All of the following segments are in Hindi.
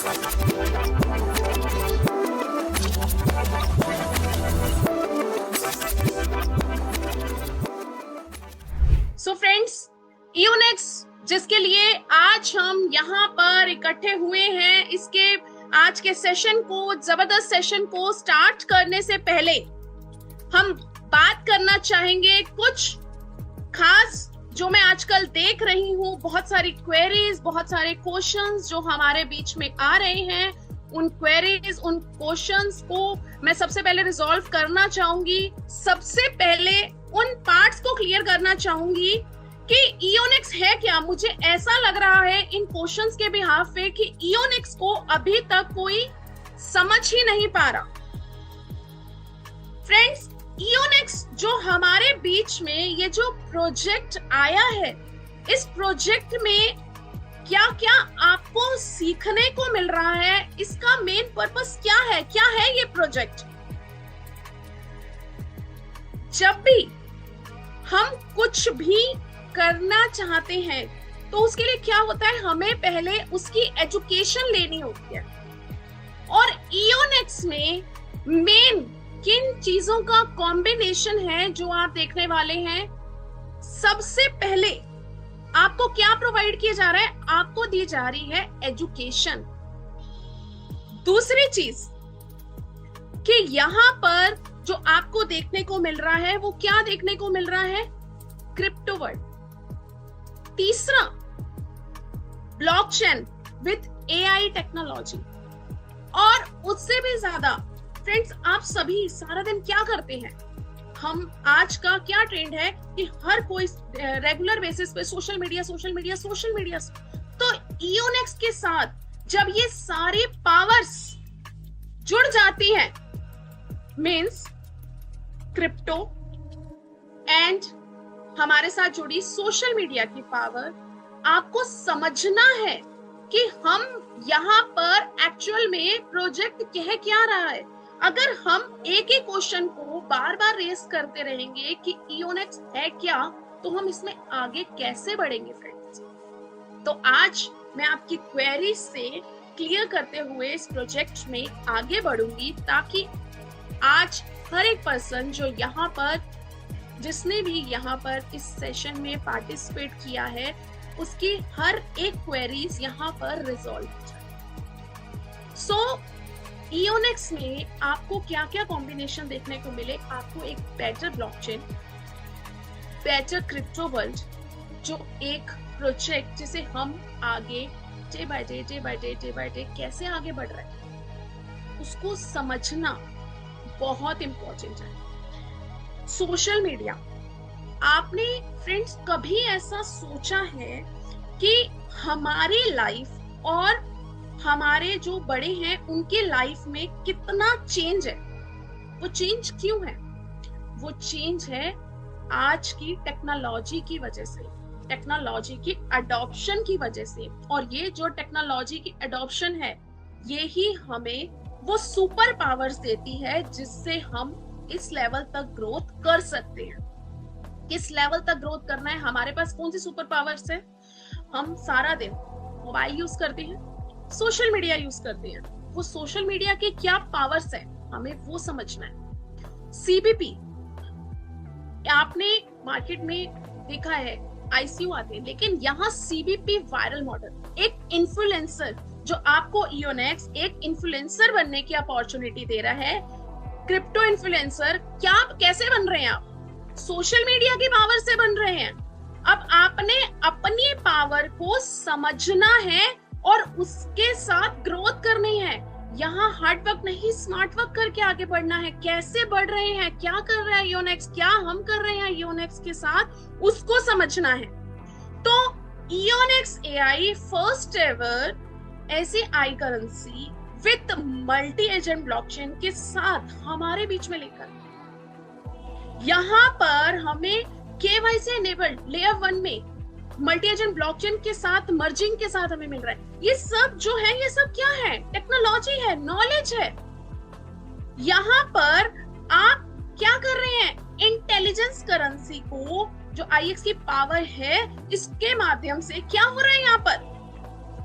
सो फ्रेंड्स, ईओनेक्स जिसके लिए आज हम यहाँ पर इकट्ठे हुए हैं, इसके आज के सेशन को, जबरदस्त सेशन को स्टार्ट करने से पहले हम बात करना चाहेंगे कुछ खास जो मैं आजकल देख रही हूँ। बहुत सारी क्वेरीज, बहुत सारे क्वेश्चंस जो हमारे बीच में आ रहे हैं, उन क्वेरीज, उन क्वेश्चंस को मैं सबसे पहले रिजॉल्व करना चाहूंगी। सबसे पहले उन पार्ट्स को क्लियर करना चाहूंगी कि ईओनेक्स है क्या। मुझे ऐसा लग रहा है इन क्वेश्चंस के बिहाफ पे कि ईओनेक्स को अभी तक कोई समझ ही नहीं पा रहा। फ्रेंड्स, ईओनेक्स जो हमारे बीच में ये जो प्रोजेक्ट आया है, इस प्रोजेक्ट में क्या क्या आपको सीखने को मिल रहा है, इसका मेन पर्पस क्या है ये प्रोजेक्ट। जब भी हम कुछ भी करना चाहते हैं तो उसके लिए क्या होता है, हमें पहले उसकी एजुकेशन लेनी होती है। और ईओनेक्स में मेन किन चीजों का कॉम्बिनेशन है जो आप देखने वाले हैं। सबसे पहले आपको क्या प्रोवाइड किया जा रहा है, आपको दी जा रही है एजुकेशन। दूसरी चीज कि यहां पर जो आपको देखने को मिल रहा है वो क्या देखने को मिल रहा है, क्रिप्टो वर्ल्ड। तीसरा, ब्लॉकचेन विद एआई टेक्नोलॉजी। और उससे भी ज्यादा फ्रेंड्स, आप सभी सारा दिन क्या करते हैं, हम आज का क्या ट्रेंड है कि हर कोई रेगुलर बेसिस पे सोशल मीडिया। तो ईओनेक्स के साथ जब ये सारी पावर्स जुड़ जाती हैं, मींस क्रिप्टो एंड हमारे साथ जुड़ी सोशल मीडिया की पावर, आपको समझना है कि हम यहाँ पर एक्चुअल में प्रोजेक्ट कह क्या रहा है। अगर हम एक ही क्वेश्चन को बार बार रेस करते रहेंगे कि ईओनेक्स है क्या, तो हम इसमें आगे कैसे बढ़ेंगे फ्रेंड्स। तो आज मैं आपकी क्वेरी से क्लियर करते हुए इस प्रोजेक्ट में आगे बढ़ूंगी, ताकि आज हर एक पर्सन जो यहाँ पर, जिसने भी यहाँ पर इस सेशन में पार्टिसिपेट किया है, उसकी हर एक क्वेरीज यहाँ पर रिजॉल्व हो जाए। सो ईओनेक्स में आपको क्या क्या कॉम्बिनेशन देखने को मिले, आपको एक better blockchain, better crypto world, जो एक प्रोजेक्ट जिसे हम आगे डे बाय डे कैसे आगे बढ़ रहे हैं, उसको समझना बहुत इंपॉर्टेंट है। सोशल मीडिया, आपने फ्रेंड्स कभी ऐसा सोचा है कि हमारी लाइफ और हमारे जो बड़े हैं उनके लाइफ में कितना चेंज है? वो चेंज क्यों है? वो चेंज है आज की टेक्नोलॉजी की वजह से, टेक्नोलॉजी की अडॉप्शन की वजह से। और ये जो टेक्नोलॉजी की अडॉप्शन है, ये ही हमें वो सुपर पावर्स देती है जिससे हम इस लेवल तक ग्रोथ कर सकते हैं। किस लेवल तक ग्रोथ करना है, हमारे पास कौन सी सुपर पावर्स है? हम सारा दिन मोबाइल यूज करते हैं, सोशल मीडिया यूज करते हैं। वो सोशल मीडिया के क्या पावर्स है, हमें वो समझना है। सीबीपी, आपने मार्केट में देखा है आईसीयू आते हैं, लेकिन यहाँ सीबीपी वायरल मॉडल, एक इन्फ्लुएंसर जो आपको ईओनेक्स एक इन्फ्लुएंसर बनने की अपॉर्चुनिटी दे रहा है। क्रिप्टो इन्फ्लुएंसर क्या, कैसे बन रहे हैं आप? सोशल मीडिया की पावर से बन रहे हैं। अब आपने अपनी पावर को समझना है और उसके साथ ग्रोथ करनी है। यहाँ हार्ड वर्क नहीं, स्मार्ट वर्क करके आगे बढ़ना है। कैसे बढ़ रहे हैं, क्या कर रहा है ईओनेक्स, क्या हम कर रहे हैं ईओनेक्स के साथ, उसको समझना है। तो ईओनेक्स एआई फर्स्ट एवर ऐसी I currency with multi agent blockchain के साथ हमारे बीच में लेकर, यहाँ पर हमें केवाईसी एनेबल्ड लेयर 1 में मल्टी एजेंट ब्लॉकचेन के साथ मर्जिंग के साथ हमें मिल रहा है। ये सब जो है, ये सब क्या है? टेक्नोलॉजी है, नॉलेज है। यहाँ पर आप क्या कर रहे हैं? इंटेलिजेंस करेंसी को, जो आईएक्स की पावर है, इसके माध्यम से क्या हो रहा है यहाँ पर?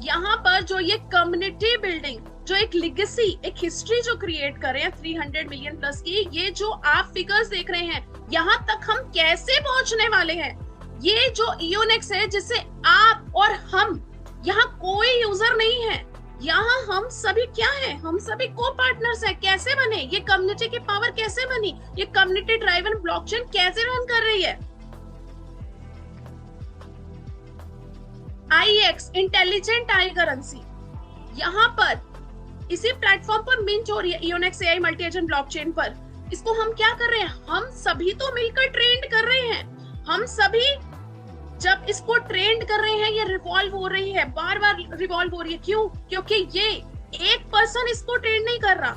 यहाँ पर जो ये कम्युनिटी बिल्डिंग, जो एक लिगेसी, एक हिस्ट्री जो क्रिएट कर रहे हैं 300 मिलियन प्लस की, ये जो आप फिगर्स देख रहे हैं, यहाँ तक हम कैसे पहुंचने वाले हैं। ये जो EONEX है, जिससे आप और हम, यहाँ कोई यूजर नहीं है, यहाँ हम सभी क्या हैं, हम सभी को पार्टनर्स हैं। कैसे बने ये कम्युनिटी की पावर, कैसे बनी ये कम्युनिटी ड्राइवन ब्लॉकचेन, कैसे रन कर रही है। IEX इंटेलिजेंट आई करेंसी, यहाँ पर इसी प्लेटफॉर्म पर मिंट हो रही है EONEX AI multi agent blockchain पर। इसको हम क्या कर रहे हैं, हम सभी तो मिलकर ट्रेंड कर रहे हैं। हम सभी जब इसको ट्रेंड कर रहे हैं, ये रिवॉल्व हो रही है, बार बार रिवॉल्व हो रही है। क्यों? क्योंकि ये एक पर्सन इसको ट्रेंड नहीं कर रहा,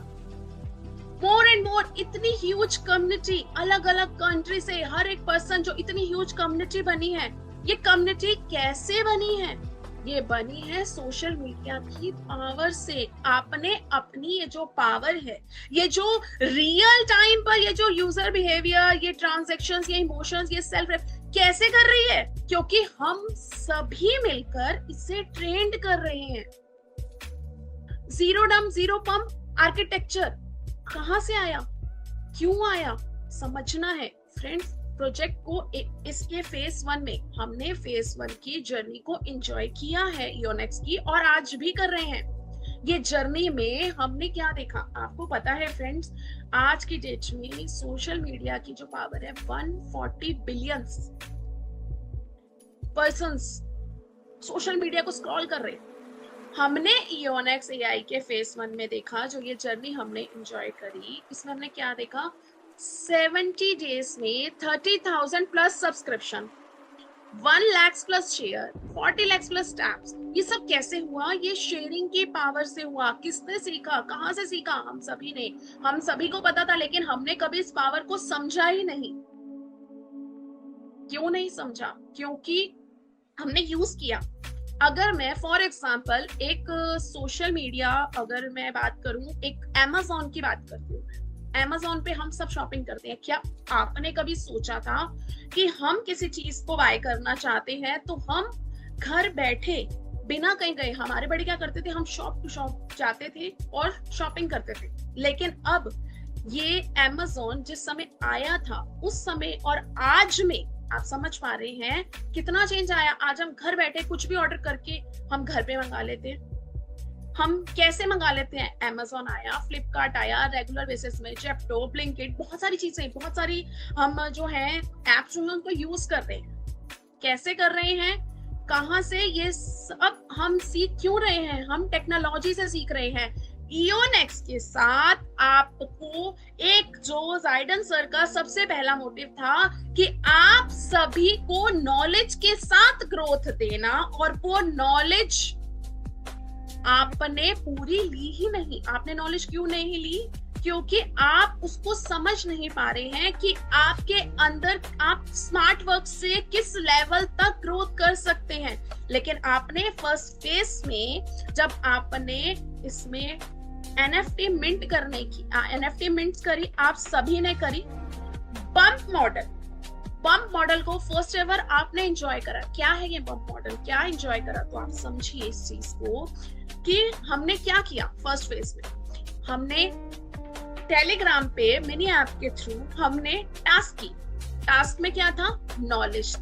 मोर एंड मोर इतनी ह्यूज कम्युनिटी, अलग अलग कंट्री से हर एक पर्सन, जो इतनी ह्यूज कम्युनिटी बनी है, ये कम्युनिटी कैसे बनी है? ये बनी है सोशल मीडिया की पावर से। आपने अपनी ये जो पावर है, ये जो रियल टाइम पर ये जो यूजर बिहेवियर, ये ट्रांजैक्शंस, ये इमोशंस, ये सेल्फ कैसे कर रही है? क्योंकि हम सभी मिलकर इसे ट्रेंड कर रहे हैं। जीरो डम जीरो पंप आर्किटेक्चर कहां से आया, क्यों आया, समझना है फ्रेंड्स। प्रोजेक्ट को इसके फेज 1 में हमने फेज 1 की जर्नी को एंजॉय किया है EONEX की, और आज भी कर रहे हैं। ये जर्नी में हमने क्या देखा आपको पता है फ्रेंड्स, आज की डेट में सोशल मीडिया की जो पावर है 140 बिलियन पर्सन्स सोशल मीडिया को स्क्रॉल कर रहे हैं। हमने EONEX AI के फेज 1 में देखा, जो ये जर्नी हमने एंजॉय करी, इसमें हमने क्या देखा, 70 डेज में 30,000 plus subscription, 1 lakh plus share, 40 lakh plus taps. ये सब कैसे हुआ? ये शेयरिंग की पावर से हुआ। किसने सीखा, कहां से सीखा? हम सभी ने। हम सभी को पता था, लेकिन हमने कभी इस पावर को समझा ही नहीं। क्यों नहीं समझा? क्योंकि हमने यूज किया। अगर मैं फॉर एग्जाम्पल एक सोशल मीडिया, अगर मैं बात करूं, एक Amazon की बात करती हूँ। Amazon पे हम सब शॉपिंग करते हैं। क्या आपने कभी सोचा था कि हम किसी चीज को बाय करना चाहते हैं तो हम घर बैठे बिना कहीं गए, हमारे बड़े क्या करते थे, हम शॉप टू शॉप जाते थे और शॉपिंग करते थे। लेकिन अब ये Amazon जिस समय आया था, उस समय और आज में आप समझ पा रहे हैं कितना चेंज आया। आज हम घर बैठे कुछ भी ऑर्डर करके हम घर पे मंगा लेते हैं। हम कैसे मंगा लेते हैं? Amazon आया, फ्लिपकार्ट आया, रेगुलर बेसिस में जेप्टो, ब्लिंकिट, बहुत सारी चीजें, बहुत सारी हम जो है एप्स जो है उनको यूज कर रहे हैं। कैसे कर रहे हैं, कहां से, ये सब हम सीख क्यों रहे हैं? हम टेक्नोलॉजी से सीख रहे हैं। EONEX के साथ आपको एक जो जाइडन सर का सबसे पहला मोटिव था कि आप सभी को नॉलेज के साथ ग्रोथ देना, और वो नॉलेज आपने पूरी ली ही नहीं। आपने नॉलेज क्यों नहीं ली? क्योंकि आप उसको समझ नहीं पा रहे हैं कि आपके अंदर आप स्मार्ट वर्क से किस लेवल तक ग्रोथ कर सकते हैं। लेकिन आपने फर्स्ट फेज में जब आपने इसमें NFT मिंट करने की, NFT मिंट करी, आप सभी ने करी। बम्प मॉडल को फर्स्ट एवर आपने एंजॉय करा। क्या है ये बम्प मॉडल, क्या एंजॉय करा? तो आप समझिए इस चीज को कि हमने क्या किया। फर्स्ट फेज में हमने टेलीग्राम पे मिनी ऐप के थ्रू हमने टास्क की। टास्क में क्या था? नॉलेज।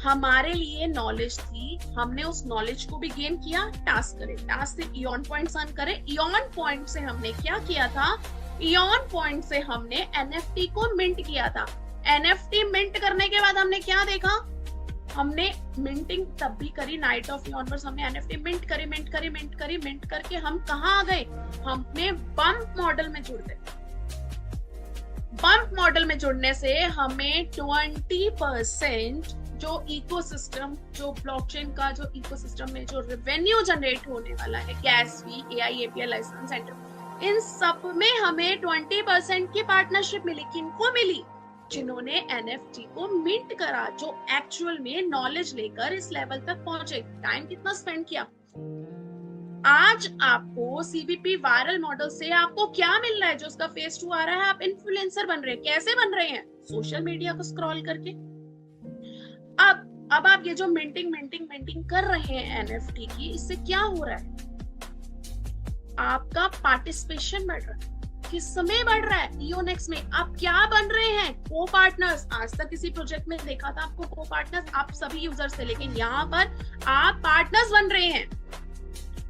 हमारे लिए नॉलेज थी, हमने उस नॉलेज को भी गेन किया। टास्क करे, टास्क से इयॉन पॉइंट्स अर्न करे। इयॉन पॉइंट से हमने क्या किया था? इयॉन पॉइंट से हमने NFT को मिंट किया था। NFT मिंट करने के बाद हमने क्या देखा? हमने मिंटिंग तब भी करी, नाइट ऑफ इयॉन पर हमने NFT मिंट करके हम कहाँ आ गए? हमने बम्प मॉडल में जुड़ गए। बम्प मॉडल में जुड़ने से हमें 20% जो इकोसिस्टम, जो ब्लॉकचेन का जो इकोसिस्टम में जो रेवेन्यू जनरेट होने वाला है, गैस फी, AI API लाइसेंस सेंटर, इन सब में हमें 20% की पार्टनरशिप मिली। किनको मिली? जिन्होंने NFT को मिंट करा, जो एक्चुअल में नॉलेज लेकर इस लेवल तक पहुंचे। टाइम कितना स्पेंड किया? आज आपको CVP वायरल मॉडल से आपको क्या मिल रहा है? जो उसका फेज 2 आ रहा है, आप इन्फ्लुएंसर बन रहे हैं। कैसे बन रहे हैं? सोशल मीडिया को स्क्रॉल करके। अब अब आप ये जो मिंटिंग कर रहे हैं एनएफटी की, इससे क्या हो रहा है? आपका पार्टिसिपेशन बढ़ रहा है। किस समय बढ़ रहा है? ईओनेक्स में आप क्या बन रहे हैं? को पार्टनर्स। आज तक किसी प्रोजेक्ट में देखा था आपको को पार्टनर्स? आप सभी यूजर्स थे, लेकिन यहाँ पर आप पार्टनर्स बन रहे हैं।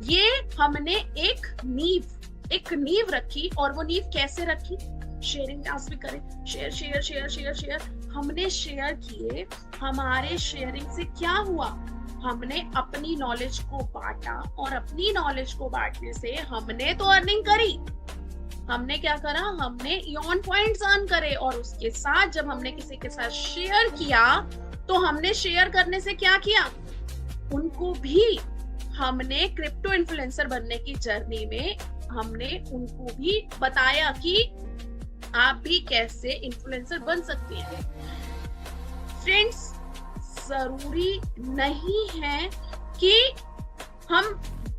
ये हमने एक नींव रखी, और वो नींव कैसे रखी? शेयरिंग टास्क भी करें, share share share share share. हमने शेयर किए, हमारे शेयरिंग से क्या हुआ? हमने अपनी नॉलेज को बांटा, और अपनी नॉलेज को बांटने से हमने तो अर्निंग करी। हमने क्या करा? हमने इयॉन पॉइंट्स अर्न करे, और उसके साथ जब हमने किसी के साथ शेयर किया, तो हमने शेयर करने से क्या किया? उनको भी हमने क्रिप्टो इन्फ्लुएंसर बनने की जर्नी में हमने उनको भी बताया कि आप भी कैसे इन्फ्लुएंसर बन सकते हैं। फ्रेंड्स, जरूरी नहीं है कि हम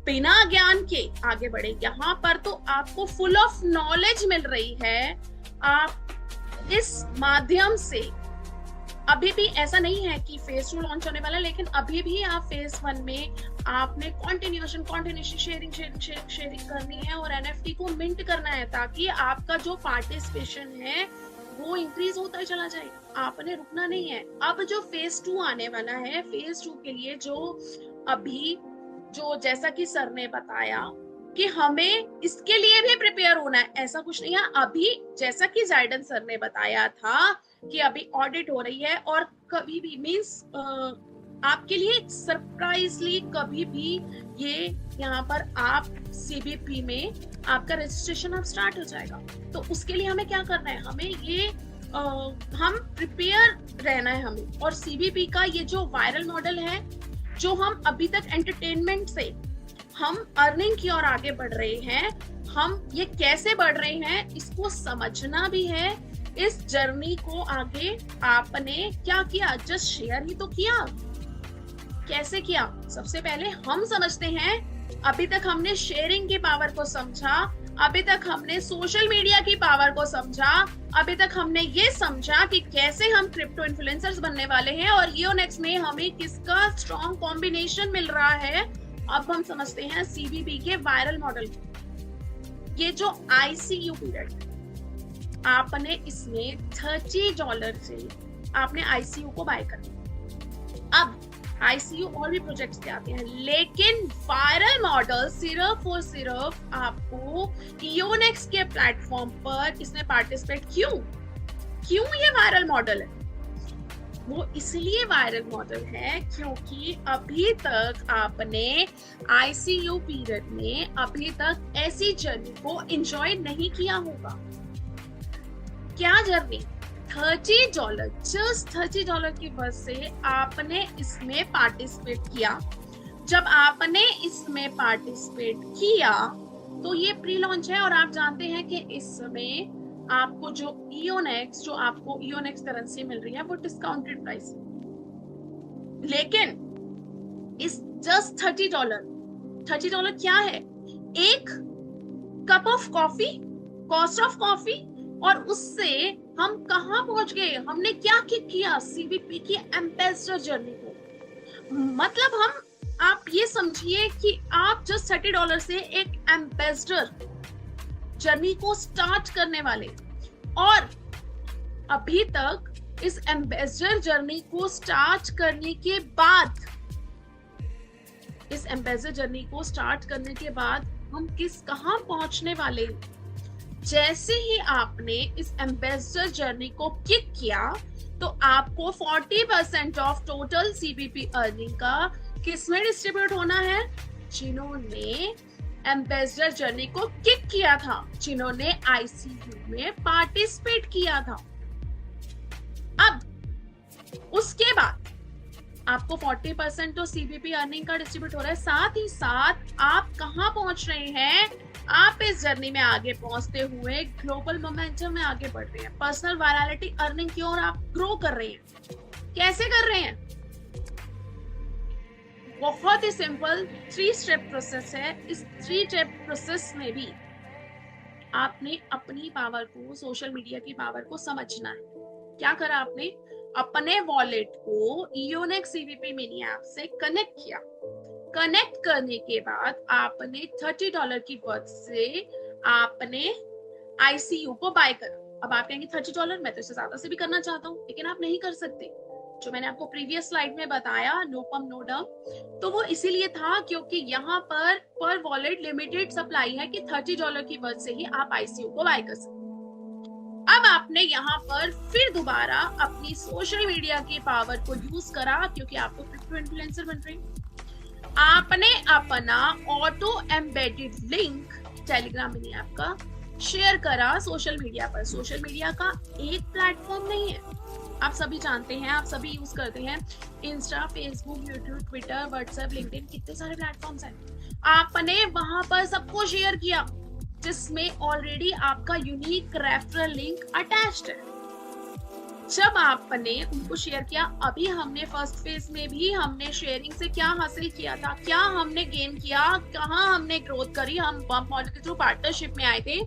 बिना ज्ञान के आगे बढ़े। यहाँ पर तो आपको फुल ऑफ नॉलेज मिल रही है। आप इस माध्यम से, अभी भी ऐसा नहीं है कि फेज 2 लॉन्च होने वाला है, लेकिन अभी भी आप फेज 1 में आपने कॉन्टिन्यूएशन शेयरिंग करनी है और एनएफटी को मिंट करना है, ताकि आपका जो पार्टिसिपेशन है वो इंक्रीज होता चला जाए। आपने रुकना नहीं है। अब जो फेज 2 आने वाला है, फेज 2 के लिए जो जैसा कि सर ने बताया कि हमें इसके लिए भी प्रिपेयर होना है, ऐसा कुछ नहीं है। अभी जैसा कि जाइडन सर ने बताया था कि अभी ऑडिट हो रही है, और कभी भी मींस आपके लिए सरप्राइजली कभी भी ये यहाँ पर आप सीबीपी में आपका रजिस्ट्रेशन अब स्टार्ट हो जाएगा। तो उसके लिए हमें क्या करना है? हमें ये हम प्रिपेयर रहना है हमें। और सीबीपी का ये जो वायरल मॉडल है, जो हम अभी तक एंटरटेनमेंट से हम अर्निंग की ओर आगे बढ़ रहे हैं, हम ये कैसे बढ़ रहे हैं इसको समझना भी है। इस जर्नी को आगे आपने क्या किया? जस्ट शेयर ही तो किया। कैसे किया? सबसे पहले हम समझते हैं। अभी तक हमने शेयरिंग की पावर को समझा, अभी तक हमने सोशल मीडिया की पावर को समझा, अभी तक हमने ये समझा कि कैसे हम क्रिप्टो इन्फ्लुएंसर्स बनने वाले हैं, और ईओनेक्स में हमें किसका स्ट्रॉन्ग कॉम्बिनेशन मिल रहा है। अब हम समझते हैं सीबीपी के वायरल मॉडल को। ये जो आईसीयू पीरियड, आपने इसमें $30 से आपने आईसीयू को बाय कर लिया। अब आईसीयू और भी प्रोजेक्ट्स के आते हैं, लेकिन वायरल मॉडल सिर्फ और सिर्फ आपको ईओनेक्स के प्लेटफॉर्म पर इसमें पार्टिसिपेट क्यों ये वायरल मॉडल है? वो इसलिए वायरल मॉडल है क्योंकि अभी तक आपने आईसीयू पीरियड में अभी तक ऐसी जर्नी को एंजॉय नहीं किया होगा। क्या जर्नी? $30, जस्ट $30 की वजह से आपने इसमें पार्टिसिपेट किया। जब आपने इसमें पार्टिसिपेट किया तो ये प्री लॉन्च है, और आप जानते हैं कि इस समय आपको जो आपको ईओनेक्स करेंसी मिल रही है वो डिस्काउंटेड प्राइस, लेकिन इस जस्ट $30 क्या है? एक cup of coffee, cost of coffee, और उससे हम कहां पहुंच गए? हमने क्या किया? सीबीपी की एम्बेसडर जर्नी को। मतलब आप ये समझिए कि आप जस्ट $30 से एक एम्बेसडर जर्नी को स्टार्ट करने वाले, और अभी तक इस एम्बेसडर जर्नी को स्टार्ट करने के बाद हम कहां पहुंचने वाले? जैसे ही आपने इस एम्बेसडर जर्नी को किक किया, तो आपको 40% ऑफ टोटल सीबीपी अर्निंग का किसमें डिस्ट्रीब्यूट होना है? जिन्होंने एम्बेसडर जर्नी को किक किया था, जिन्होंने आईसीयू में पार्टिसिपेट किया था। अब उसके बाद आपको 40% तो सीबीपी अर्निंग का डिस्ट्रीब्यूट हो रहा है। साथ ही साथ आप कहां पहुंच रहे हैं? आप इस जर्नी में आगे पहुंचते हुए ग्लोबल मोमेंटम में आगे बढ़ रहे हैं। पर्सनल वायरलिटी अर्निंग की ओर आप ग्रो कर रहे हैं। कैसे कर रहे हैं? बहुत ही सिंपल 3 स्टेप प्रोसेस है। इस 3 स्टेप प्रोसेस में भी आपने अपनी पावर को, सोशल मीडिया की पावर को समझना है। क्या करा आपने? अपने वॉलेट को ईओनेक्स सीवीपी मिनी ऐप से कनेक्ट किया। कनेक्ट करने के बाद आपने $30 की वर्थ से आपने आईसीयू को बाय करा। अब आप कहेंगे $30, मैं तो इससे ज्यादा से भी करना चाहता हूँ, लेकिन आप नहीं कर सकते। जो मैंने आपको प्रीवियस स्लाइड में बताया, नो पम्प नो डंप, तो वो इसीलिए था क्योंकि यहाँ पर वॉलेट लिमिटेड सप्लाई है कि $30 की वर्थ से ही आप आईसीयू को बाय कर सकते। अब आपने यहाँ पर फिर दोबारा अपनी सोशल मीडिया की पावर को यूज करा, क्योंकि आपको क्रिप्टो इन्फ्लुएंसर बन रही। आपने अपना auto embedded link Telegram mini app का शेयर करा सोशल मीडिया पर। सोशल मीडिया का एक प्लेटफॉर्म नहीं है, आप सभी जानते हैं, आप सभी यूज करते हैं Insta, Facebook, YouTube, Twitter, WhatsApp, LinkedIn, कितने सारे प्लेटफॉर्म्स हैं। आपने वहां पर सबको शेयर किया जिसमें ऑलरेडी आपका यूनिक रेफरल लिंक अटैच्ड है। जब आपने उनको शेयर किया, अभी हमने फर्स्ट फेज में भी हमने शेयरिंग से क्या हासिल किया था, क्या हमने गेन किया, कहाँ हमने ग्रोथ करी, हम बम्प मॉडल के थ्रू पार्टनरशिप में आए थे।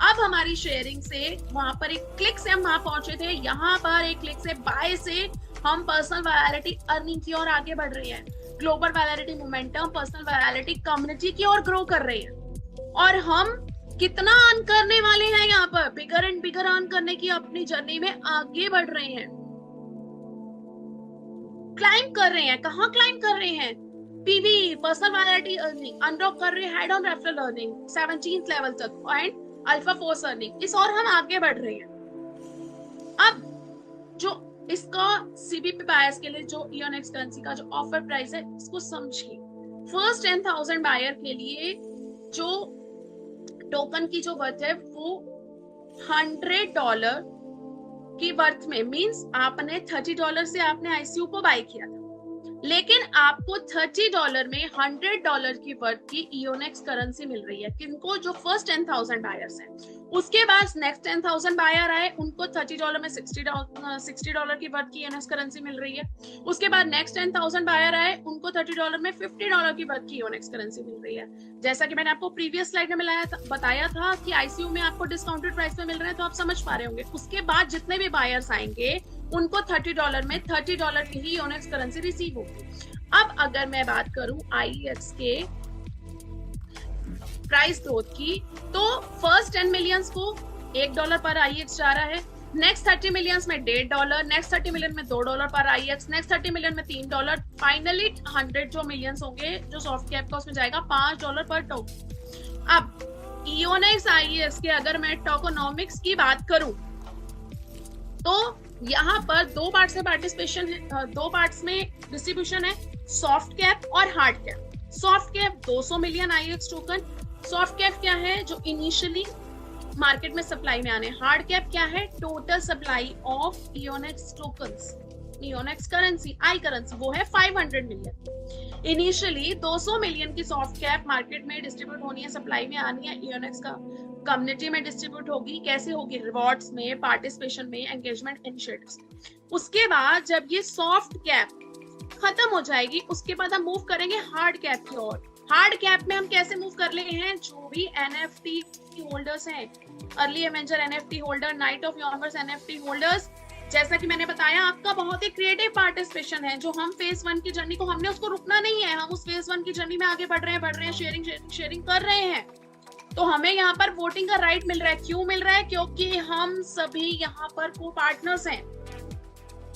अब हमारी शेयरिंग से वहां पर एक क्लिक से हम वहां पहुंचे थे, यहाँ पर एक क्लिक से बाय से हम पर्सनल वायरलिटी अर्निंग की ओर आगे बढ़ रहे हैं। Global virality momentum personal virality community की ओर ग्रो कर रहे हैं। और हम कितना अर्न करने वाले हैं, यहाँ पर बिगर एंड बिगर अर्न करने की अपनी जर्नी में आगे बढ़ रहे हैं, क्लाइम कर रहे हैं। कहाँ क्लाइम कर रहे हैं? PV personal virality earning unlock कर रहे हैं, head on referral earning 17th level तक एंड अल्फा फोर्स अर्निंग, इस और हम आगे बढ़ रहे हैं। अब जो इसका सीबीपी बायर्स के लिए जो ईओनेक्स करेंसी का जो ऑफर प्राइस है, इसको समझिए। फर्स्ट 10,000 बायर के लिए जो टोकन की जो वर्थ है वो $100 की वर्थ में, मींस आपने $30 से आपने आईसीयू को बाय किया था, लेकिन आपको $30 में $100 की वर्थ की ईओनेक्स करेंसी मिल रही है। किनको? जो फर्स्ट 10,000 बायर्स हैं। उसके बाद नेक्स्ट 10,000 बायर आए, उनको $30 में $60 की वर्थ की ईओनेक्स करेंसी मिल रही है। उसके बाद नेक्स्ट 10,000 बायर आए, उनको $30 में $50 की वर्थ की ईओनेक्स करेंसी मिल रही है। जैसा कि मैंने आपको प्रीवियस स्लाइड में बताया था कि आईसीयू में आपको डिस्काउंटेड प्राइस पे मिल रहे हैं, तो आप समझ पा रहे होंगे। उसके बाद जितने भी बायर्स आएंगे उनको $30 में $30 की ही ईओनेक्स करेंसी रिसीव होगी। अब अगर मैं बात करूं आईईएक्स के प्राइस ग्रोथ की, तो फर्स्ट 10 मिलियंस को $1 पर आईईएक्स जा रहा है, नेक्स्ट 30 मिलियंस में $1.5, नेक्स्ट 30 मिलियन में $2 पर आईईएक्स, नेक्स्ट 30 मिलियन में $3, फाइनली 100 जो मिलियंस होंगे जो सॉफ्ट कैप का, उसमें जाएगा $5 पर टोकन। अब ईओनेक्स आईईएक्स के अगर मैं टोकोनॉमिक्स की बात करूं, तो यहाँ पर दो पार्ट से पार्टिसिपेशन है, दो पार्ट्स में डिस्ट्रीब्यूशन है, सॉफ्ट कैप और hard cap. Soft cap 200 million IX token. Soft cap क्या है? जो इनिशियली मार्केट में सप्लाई में आने। हार्ड कैप क्या है? Total supply of Eonex tokens, Eonex currency, I currency, वो है 500 मिलियन। इनिशियली 200 मिलियन की सॉफ्ट कैप मार्केट में डिस्ट्रीब्यूट होनी है, सप्लाई में आनी है, ईओनेक्स का कम्युनिटी में डिस्ट्रीब्यूट होगी। कैसे होगी? रिवॉर्ड्स में, पार्टिसिपेशन में, एंगेजमेंट इनिशिएटिव्स। उसके बाद जब ये सॉफ्ट कैप खत्म हो जाएगी, उसके बाद हम मूव करेंगे हार्ड कैप की ओर। हार्ड कैप में हम कैसे मूव कर रहे हैं? जो भी एनएफटी होल्डर्स हैं, early Avenger NFT holder, night of universe NFT holders, जैसा कि मैंने बताया, आपका बहुत ही क्रिएटिव पार्टिसिपेशन है। जो हम फेज 1 की जर्नी को, हमने उसको रुकना नहीं है, हम उस फेज 1 की जर्नी में आगे बढ़ रहे हैं, शेयरिंग कर रहे हैं। तो हमें यहाँ पर वोटिंग का राइट मिल रहा है। क्यों मिल रहा है? क्योंकि हम सभी यहाँ पर को पार्टनर्स हैं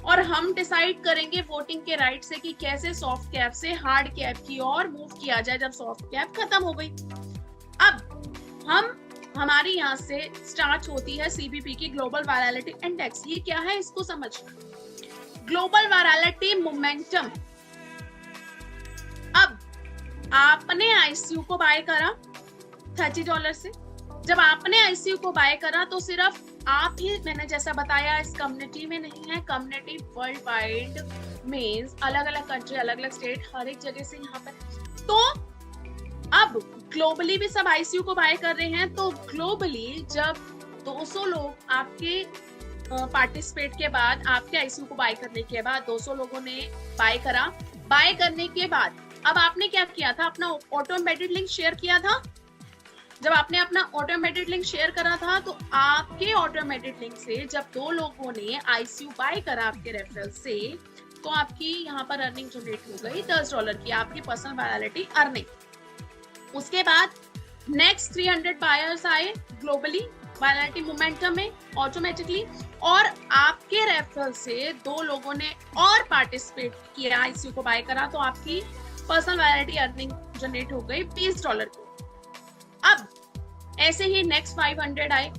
और हम डिसाइड करेंगे वोटिंग के राइट से कि कैसे सॉफ्ट कैप से हार्ड कैप की ओर मूव किया जाए जब सॉफ्ट कैप खत्म हो गई। अब हमारी यहाँ से स्टार्ट होती है सीबीपी की ग्लोबल वायरलिटी इंडेक्स। ये क्या है? इसको समझना। Global virality momentum. अब आपने आईसीयू को बाय करा $30 से। जब आपने आईसीयू को बाय करा तो सिर्फ आप ही, मैंने जैसा बताया, इस कम्युनिटी में नहीं है, कम्युनिटी वर्ल्ड वाइड मींस अलग अलग कंट्री, अलग अलग स्टेट, हर एक जगह से यहाँ पर। तो अब ग्लोबली भी सब आईसीयू को बाय कर रहे हैं। तो ग्लोबली जब 200 लोग आपके पार्टिसिपेट के बाद, आपके आईसीयू को बाय करने के बाद 200 लोगों ने बाय करा। बाय करने के बाद अब आपने क्या किया था? अपना ऑटो एम्बेडेड लिंक शेयर किया था। जब आपने अपना ऑटोमेटेड लिंक शेयर करा था तो आपके ऑटोमेटेड लिंक से जब 2 लोगों ने आईसीयू बाय करा आपके रेफरल से, तो आपकी यहाँ पर अर्निंग जनरेट हो गई $10 की, आपकी पर्सनल वायरलिटी अर्निंग। उसके बाद नेक्स्ट 300 बायर्स आए ग्लोबली वायरलिटी मोमेंटम में ऑटोमेटिकली, और आपके रेफरल से 2 लोगों ने और पार्टिसिपेट किया, आईसीयू को बाय करा, तो आपकी पर्सनल वायरलिटी अर्निंग जनरेट हो गई $20 की। अब ऐसे ही नेक्स्ट 500 आए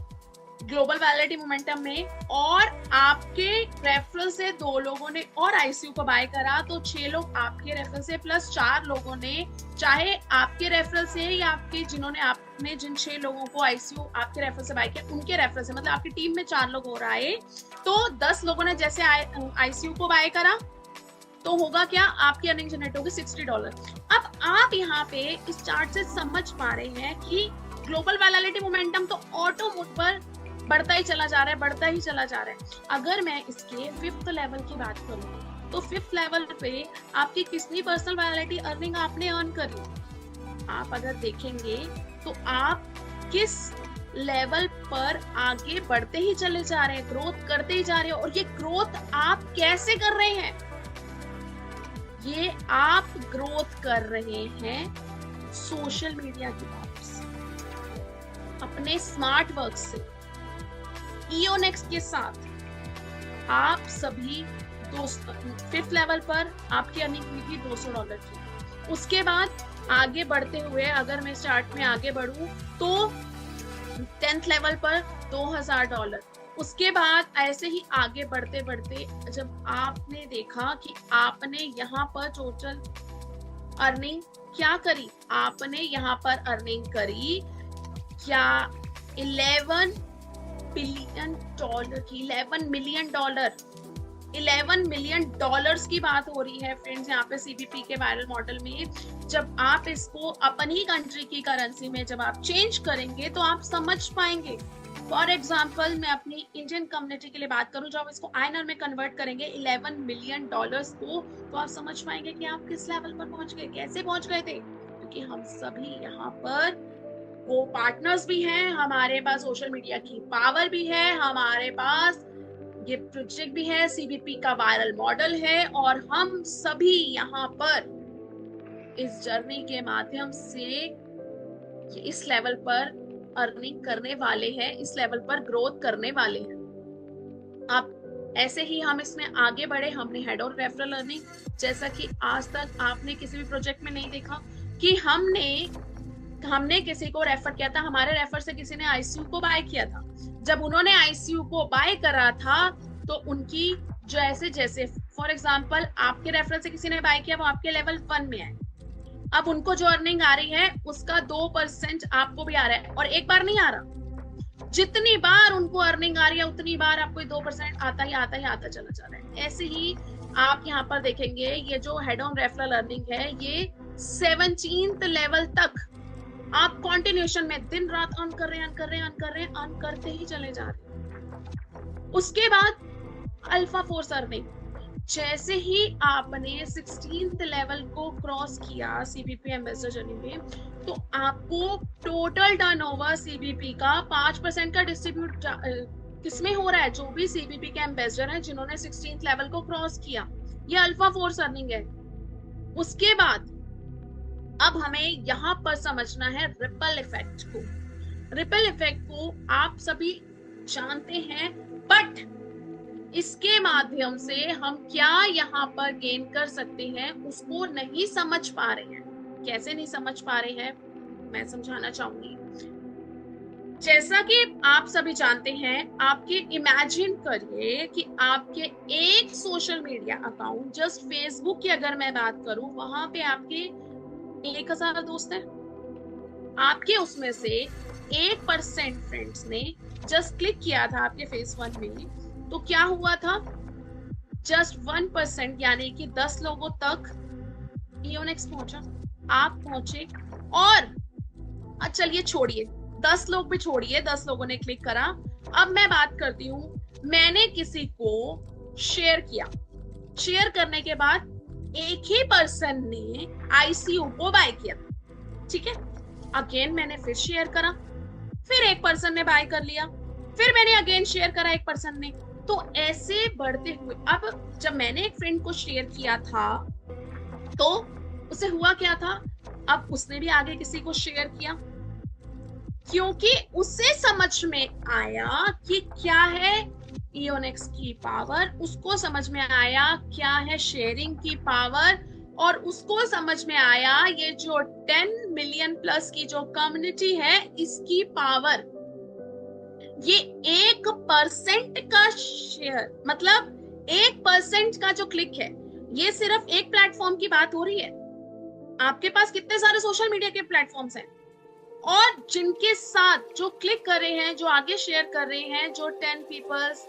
ग्लोबल वैलिडिटी मोमेंटम में, और आपके रेफरल से 2 लोगों ने और आईसीयू को बाय करा, तो 6 लोग आपके रेफरल से प्लस 4 लोगों ने, चाहे आपके रेफरल से या आपके जिन्होंने आपने जिन 6 लोगों को आईसीयू आपके रेफरल से बाय किया उनके रेफरल से, मतलब आपकी टीम में 4 लोग हो रहा है, तो 10 लोगों ने जैसे आईसीयू को बाय करा, तो होगा क्या, आपकी अर्निंग जनरेट होगी $60। अब आप यहाँ पे इस चार्ट से समझ पा रहे हैं कि ग्लोबल वैलिडिटी मोमेंटम तो ऑटो मोड पर बढ़ता ही चला जा रहा है, बढ़ता ही चला जा रहा है। अगर मैं इसके 5th लेवल की बात करूँ तो 5th लेवल पे आपकी कितनी पर्सनल वैलिडिटी अर्निंग आपने अर्न करी, आप अगर देखेंगे तो आप किस लेवल पर आगे बढ़ते ही चले जा रहे हैं, ग्रोथ करते ही जा रहे हैं। और ये ग्रोथ आप कैसे कर रहे हैं, ये आप ग्रोथ कर रहे हैं सोशल मीडिया की मदद से, अपने स्मार्ट वर्क से, ईओनेक्स के साथ। आप सभी 5th लेवल पर आपकी अर्निंग हुई थी $200 की। उसके बाद आगे बढ़ते हुए अगर मैं चार्ट में आगे बढ़ूं तो 10th लेवल पर $2000। उसके बाद ऐसे ही आगे बढ़ते बढ़ते जब आपने देखा कि आपने यहाँ पर टोटल अर्निंग क्या करी, आपने यहाँ पर अर्निंग करी क्या $11 बिलियन की, $11 मिलियन, $11 मिलियन की बात हो रही है फ्रेंड्स यहाँ पे सीबीपी के वायरल मॉडल में। जब आप इसको अपन ही कंट्री की करेंसी में जब आप चेंज करेंगे तो आप समझ पाएंगे। फॉर एग्जाम्पल मैं अपनी इंडियन कम्युनिटी के लिए बात करूं, जब इसको आईएनआर में कन्वर्ट करेंगे $11 मिलियन को, तो आप समझ पाएंगे कि आप किस लेवल पर पहुंच गए, कैसे पहुंच गए थे। क्योंकि हम सभी यहाँ पर वो पार्टनर्स भी हैं, हमारे पास सोशल मीडिया की पावर भी है, हमारे पास ये प्रोजेक्ट भी है, सीबीपी का वायरल मॉडल है, और हम सभी यहाँ पर इस जर्नी के माध्यम से इस लेवल पर अर्निंग करने वाले हैं, इस लेवल पर ग्रोथ करने वाले हैं। अब ऐसे ही हम इसमें आगे बढ़े, हमने हेड और रेफरल अर्निंग, जैसा कि आज तक आपने किसी भी प्रोजेक्ट में नहीं देखा कि हमने किसी को रेफर किया था, हमारे रेफर से किसी ने आईसीयू को बाय किया था। जब उन्होंने आईसीयू को बाय करा था तो उनकी जैसे जैसे फॉर एग्जांपल आपके रेफरल से किसी ने बाय किया, वो आपके लेवल 1 में आए, अब उनको जो अर्निंग आ रही है उसका 2% आपको भी आ रहा है, और एक बार नहीं आ रहा, जितनी बार उनको अर्निंग आ रही है उतनी बार आपको 2% आता चला जा रहा है। ऐसे ही आप यहाँ पर देखेंगे ये जो हेड ऑन रेफरल अर्निंग है, ये 17th लेवल तक आप कॉन्टिन्यूशन में दिन रात अर्न कर रहे हैं, अर्न करते ही चले जा रहे हैं। उसके बाद अल्फा फोर्स अर्निंग, जैसे ही आपने 16th लेवल को क्रॉस किया सीबीपी एम्बेसडर जर्नी में, तो आपको टोटल टर्नओवर सीबीपी का 5% का डिस्ट्रीब्यूट किसमें हो रहा है, जो भी सीबीपी के एम्बेसडर हैं जिन्होंने 16th लेवल को क्रॉस किया, ये अल्फा फोर्स अर्निंग है। उसके बाद अब हमें यहाँ पर समझना है रिपल इफेक्ट को। रिपल इफेक्ट को आप सभी जानते हैं, बट इसके माध्यम से हम क्या यहाँ पर गेन कर सकते हैं उसको नहीं समझ पा रहे हैं। कैसे नहीं समझ पा रहे हैं मैं समझाना चाहूंगी। जैसा कि आप सभी जानते हैं, आपके इमेजिन करिए कि आपके एक social media account, just Facebook की अगर मैं बात करूं, वहां पे आपके 1000 दोस्त हैं, आपके उसमें से 1% फ्रेंड्स ने जस्ट क्लिक किया था आपके फेस 1 में, तो क्या हुआ था, जस्ट 1% यानी कि 10 लोगों तक ईओनेक्स पहुंचा, आप पहुंचे। और चलिए छोड़िए 10 लोग भी छोड़िए, 10 लोगों ने क्लिक करा। अब मैं बात करती हूं, मैंने किसी को शेयर किया, शेयर करने के बाद एक ही पर्सन ने आईसीयू को बाय किया, ठीक है। अगेन मैंने फिर शेयर करा, फिर एक पर्सन ने बाय कर लिया, फिर मैंने अगेन शेयर करा एक पर्सन ने। तो ऐसे बढ़ते हुए अब जब मैंने एक फ्रेंड को शेयर किया था तो उसे हुआ क्या था, अब उसने भी आगे किसी को शेयर किया, क्योंकि उसे समझ में आया कि क्या है इयोनेक्स की पावर, उसको समझ में आया क्या है शेयरिंग की पावर, और उसको समझ में आया ये जो 10 मिलियन प्लस की जो कम्युनिटी है इसकी पावर। ये 1% का शेयर, मतलब 1% का जो क्लिक है, ये सिर्फ एक प्लेटफॉर्म की बात हो रही है। आपके पास कितने सारे सोशल मीडिया के प्लेटफॉर्म्स हैं, और जिनके साथ जो क्लिक कर रहे हैं, जो आगे शेयर कर रहे हैं, जो 10 पीपल्स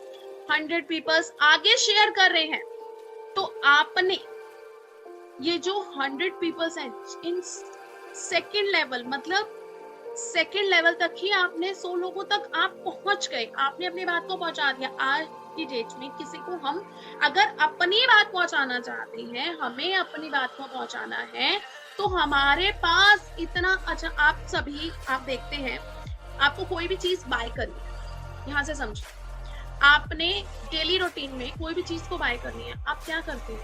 100 पीपल्स आगे शेयर कर रहे हैं, तो आपने ये जो 100 पीपल्स हैं इन सेकंड लेवल, मतलब सेकंड लेवल तक ही आपने 100 लोगों तक आप पहुंच गए, आपने अपनी बात को पहुंचा दिया। आज की डेट में किसी को हम अगर अपनी बात पहुंचाना चाहते हैं, हमें अपनी बात को पहुंचाना है, तो हमारे पास इतना अच्छा, आप सभी आप देखते हैं, आपको कोई भी चीज बाय करनी है, यहाँ से समझिए, आपने डेली रूटीन में कोई भी चीज को बाय करनी है, आप क्या करते हैं,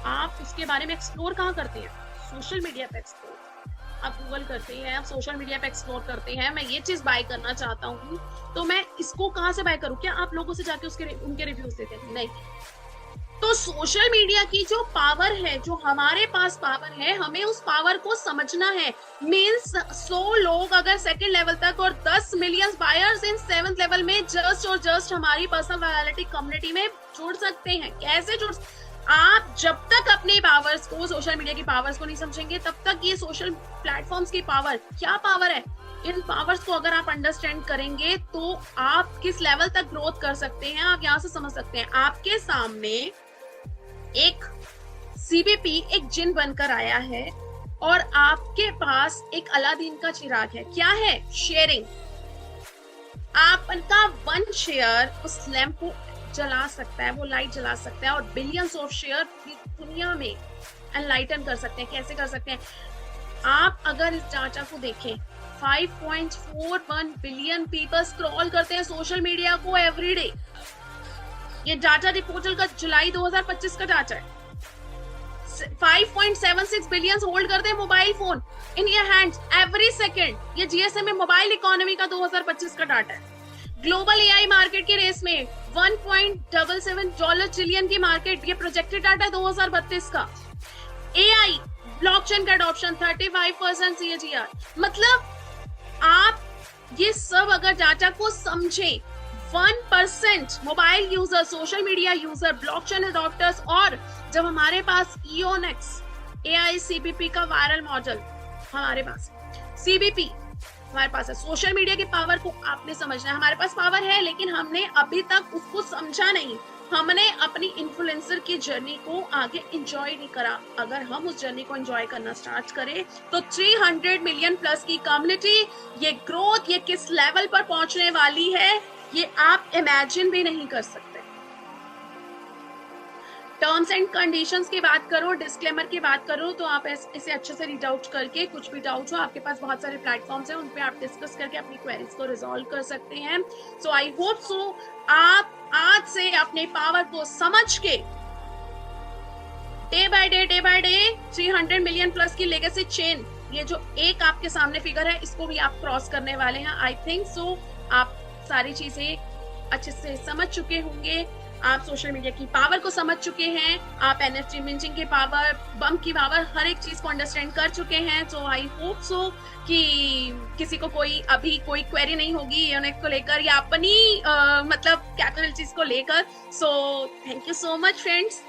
आप उसके बारे में एक्सप्लोर कहाँ करते हैं, सोशल मीडिया पे एक्सप्लोर, आप गूगल करते हैं, आप सोशल मीडिया पे एक्सप्लोर करते हैं, मैं ये चीज बाय करना चाहता हूँ तो मैं इसको कहाँ से बाय करूँ, क्या आप लोगों से जाके उनके रिव्यूज देते हैं? नहीं। तो सोशल मीडिया की जो पावर है, जो हमारे पास पावर है, हमें उस पावर को समझना है। मींस 100 लोग अगर सेकंड लेवल तक और 10 मिलियन बायर्स इन 7th लेवल में जस्ट और जस्ट हमारी पर्सनल वायरलिटी कम्युनिटी में जुड़ सकते हैं। कैसे जुड़, आप जब तक अपने पावर्स को, सोशल मीडिया की पावर्स को नहीं समझेंगे, तब तक ये सोशल प्लेटफॉर्म्स की पावर, क्या पावर है, इन पावर्स को अगर आप अंडरस्टैंड करेंगे तो आप किस लेवल तक ग्रोथ कर सकते हैं, आप यहाँ से समझ सकते हैं। आपके सामने एक सीबीपी एक जिन बनकर आया है और आपके पास एक अलादीन का चिराग है। क्या है? शेयरिंग। आपका 1 शेयर उस लैंप को जला सकता है, वो लाइट जला सकता है, और बिलियंस ऑफ शेयर दुनिया में एनलाइटन कर सकते हैं। कैसे कर सकते हैं? आप अगर इस डाटा को देखें, 5.41 बिलियन पीपल स्क्रॉल करते हैं सोशल मीडिया को एवरी डे। ये डाटा रिपोर्टल का जुलाई 2025 का डाटा है। 5.76 बिलियन होल्ड करते हैं mobile phone in your hands every second. ये जीएसएम में मोबाइल इकोनॉमी का 2025 का डाटा है। ग्लोबल एआई मार्केट की रेस में $1.77 ट्रिलियन की मार्केट, ये प्रोजेक्टेड डाटा है 2032 का। एआई ब्लॉकचेन का अडॉप्शन 35% CAGR। मतलब आप ये सब अगर डाटा को समझें, 1% mobile user, social media user, blockchain adopters, और जब हमारे पास इयोनेक्स एआई सीबीपी का वायरल मॉडल हमारे पास, सीबीपी हमारे पास है। सोशल मीडिया की पावर को आपने समझना है। हमारे पास पावर है लेकिन हमने अभी तक उसको समझा नहीं, हमने अपनी इन्फ्लुएंसर की जर्नी को आगे एंजॉय नहीं करा। अगर हम उस जर्नी को एंजॉय करना स्टार्ट करें तो 300 मिलियन प्लस की कम्युनिटी, ये ग्रोथ, ये किस लेवल पर पहुंचने वाली है, ये आप इमेजिन भी नहीं कर सकते। टर्म्स एंड कंडीशंस की बात करो, डिस्क्लेमर की बात करो, तो आप इसे अच्छे से रीड आउट करके, कुछ भी डाउट हो, आपके पास बहुत सारे प्लेटफॉर्म्स हैं, उन पे आप डिस्कस करके अपनी क्वेरीज को रिजॉल्व कर सकते हैं। सो आई होप सो आप आज से अपने पावर को समझ के day by day 300 million plus की लेगेसी चेन, ये जो एक आपके सामने फिगर है, इसको भी आप क्रॉस करने वाले हैं। आई थिंक सो आप सारी चीजें अच्छे से समझ चुके होंगे। आप सोशल मीडिया की पावर को समझ चुके हैं, आप एनएफटी मिंटिंग की पावर, बम की पावर, हर एक चीज को अंडरस्टैंड कर चुके हैं। सो आई होप सो कि किसी को अभी कोई क्वेरी नहीं होगी यूनिक को लेकर या अपनी मतलब कैपिटल चीज को लेकर। So thank you so much friends.